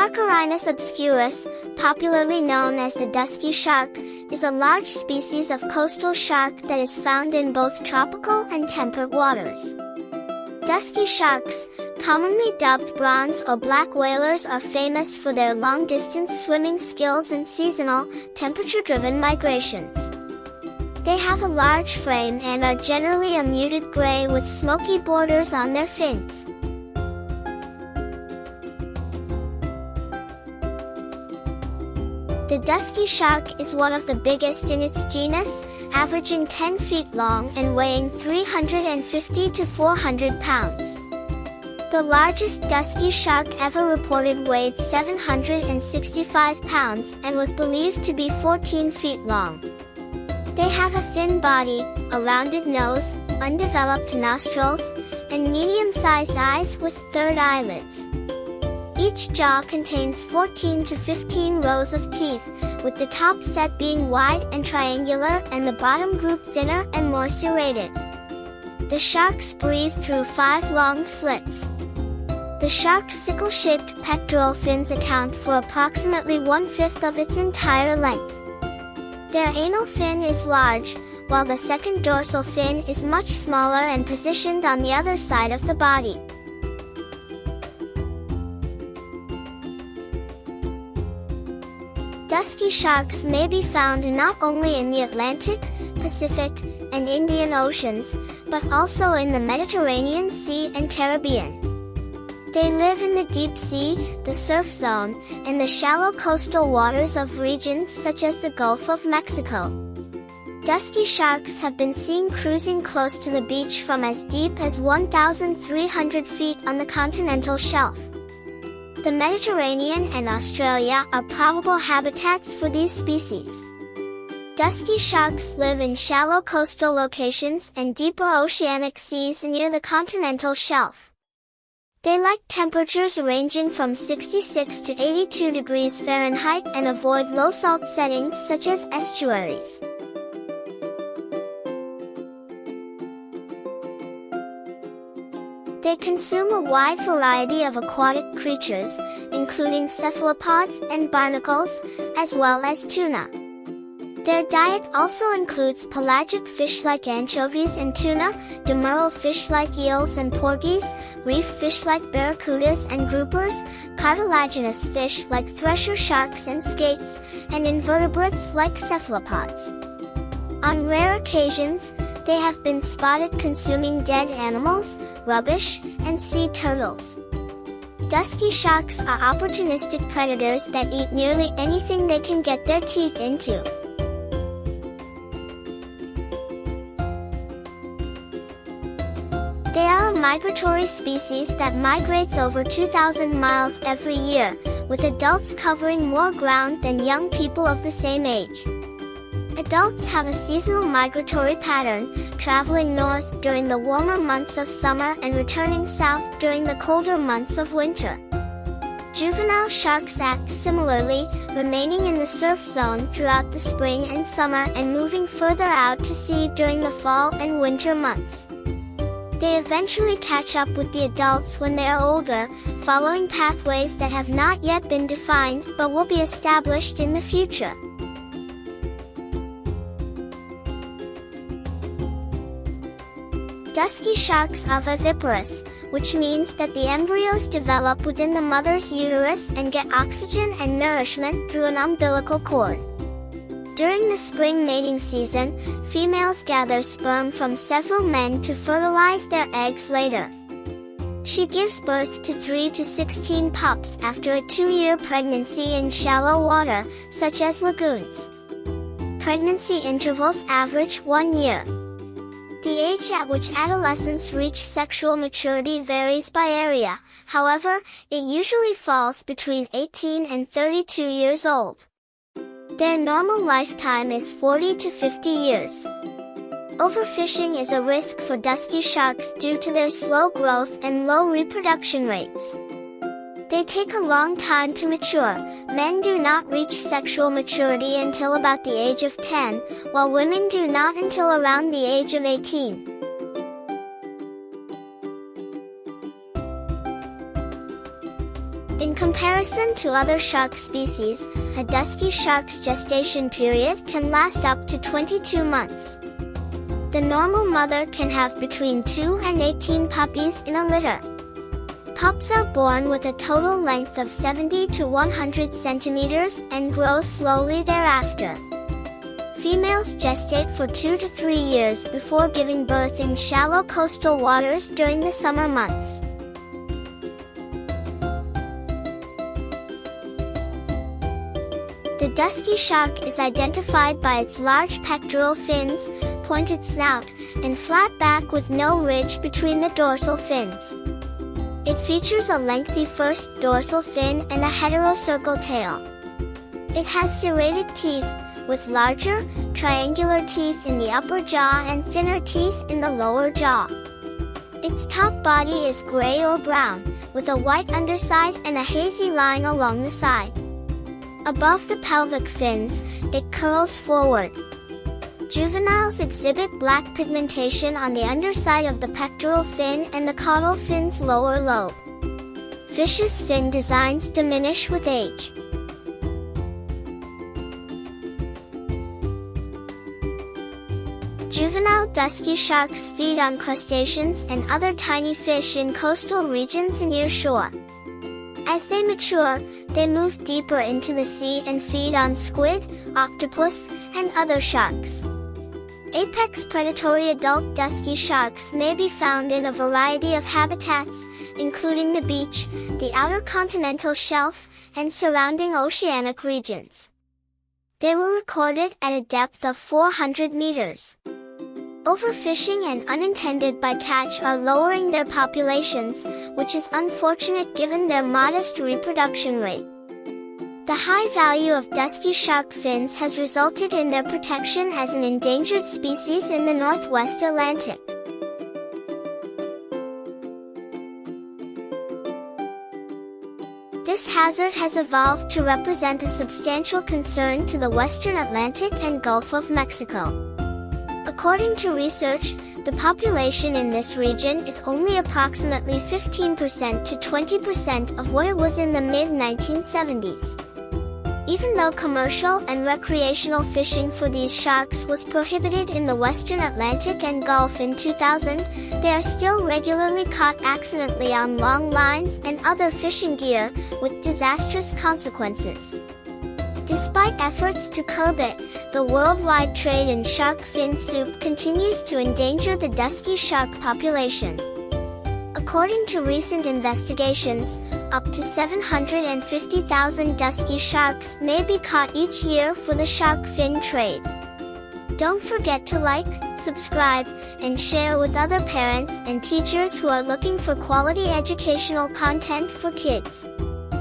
Sharkarinus obscurus, popularly known as the dusky shark, is a large species of coastal shark that is found in both tropical and temperate waters. Dusky sharks, commonly dubbed bronze or black whalers, are famous for their long-distance swimming skills and seasonal, temperature-driven migrations. They have a large frame and are generally a muted gray with smoky borders on their fins. The dusky shark is one of the biggest in its genus, averaging 10 feet long and weighing 350 to 400 pounds. The largest dusky shark ever reported weighed 765 pounds and was believed to be 14 feet long. They have a thin body, a rounded nose, undeveloped nostrils, and medium-sized eyes with third eyelids. Each jaw contains 14 to 15 rows of teeth, with the top set being wide and triangular and the bottom group thinner and more serrated. The sharks breathe through 5 long slits. The shark's sickle-shaped pectoral fins account for approximately 1/5 of its entire length. Their anal fin is large, while the second dorsal fin is much smaller and positioned on the other side of the body. Dusky sharks may be found not only in the Atlantic, Pacific, and Indian Oceans, but also in the Mediterranean Sea and Caribbean. They live in the deep sea, the surf zone, and the shallow coastal waters of regions such as the Gulf of Mexico. Dusky sharks have been seen cruising close to the beach from as deep as 1,300 feet on the continental shelf. The Mediterranean and Australia are probable habitats for these species. Dusky sharks live in shallow coastal locations and deeper oceanic seas near the continental shelf. They like temperatures ranging from 66 to 82 degrees Fahrenheit and avoid low salt settings such as estuaries. They consume a wide variety of aquatic creatures, including cephalopods and barnacles, as well as tuna. Their diet also includes pelagic fish like anchovies and tuna, demersal fish like eels and porgies, reef fish like barracudas and groupers, cartilaginous fish like thresher sharks and skates, and invertebrates like cephalopods. On rare occasions, they have been spotted consuming dead animals, rubbish, and sea turtles. Dusky sharks are opportunistic predators that eat nearly anything they can get their teeth into. They are a migratory species that migrates over 2,000 miles every year, with adults covering more ground than young people of the same age. Adults have a seasonal migratory pattern, traveling north during the warmer months of summer and returning south during the colder months of winter. Juvenile sharks act similarly, remaining in the surf zone throughout the spring and summer and moving further out to sea during the fall and winter months. They eventually catch up with the adults when they are older, following pathways that have not yet been defined but will be established in the future. Dusky sharks are viviparous, which means that the embryos develop within the mother's uterus and get oxygen and nourishment through an umbilical cord. During the spring mating season, females gather sperm from several men to fertilize their eggs later. She gives birth to 3 to 16 pups after a 2-year pregnancy in shallow water, such as lagoons. Pregnancy intervals average 1 year. The age at which adolescents reach sexual maturity varies by area, however, it usually falls between 18 and 32 years old. Their normal lifetime is 40 to 50 years. Overfishing is a risk for dusky sharks due to their slow growth and low reproduction rates. They take a long time to mature. Men do not reach sexual maturity until about the age of 10, while women do not until around the age of 18. In comparison to other shark species, a dusky shark's gestation period can last up to 22 months. The normal mother can have between 2 and 18 puppies in a litter. Pups are born with a total length of 70 to 100 centimeters and grow slowly thereafter. Females gestate for 2 to 3 years before giving birth in shallow coastal waters during the summer months. The dusky shark is identified by its large pectoral fins, pointed snout, and flat back with no ridge between the dorsal fins. It features a lengthy first dorsal fin and a heterocircle tail. It has serrated teeth, with larger, triangular teeth in the upper jaw and thinner teeth in the lower jaw. Its top body is gray or brown, with a white underside and a hazy line along the side. Above the pelvic fins, it curls forward. Juveniles exhibit black pigmentation on the underside of the pectoral fin and the caudal fin's lower lobe. Fish's fin designs diminish with age. Juvenile dusky sharks feed on crustaceans and other tiny fish in coastal regions near shore. As they mature, they move deeper into the sea and feed on squid, octopus, and other sharks. Apex predatory adult dusky sharks may be found in a variety of habitats, including the beach, the outer continental shelf, and surrounding oceanic regions. They were recorded at a depth of 400 meters. Overfishing and unintended bycatch are lowering their populations, which is unfortunate given their modest reproduction rate. The high value of dusky shark fins has resulted in their protection as an endangered species in the Northwest Atlantic. This hazard has evolved to represent a substantial concern to the Western Atlantic and Gulf of Mexico. According to research, the population in this region is only approximately 15% to 20% of what it was in the mid-1970s. Even though commercial and recreational fishing for these sharks was prohibited in the Western Atlantic and Gulf in 2000, they are still regularly caught accidentally on long lines and other fishing gear, with disastrous consequences. Despite efforts to curb it, the worldwide trade in shark fin soup continues to endanger the dusky shark population. According to recent investigations, up to 750,000 dusky sharks may be caught each year for the shark fin trade. Don't forget to like, subscribe, and share with other parents and teachers who are looking for quality educational content for kids.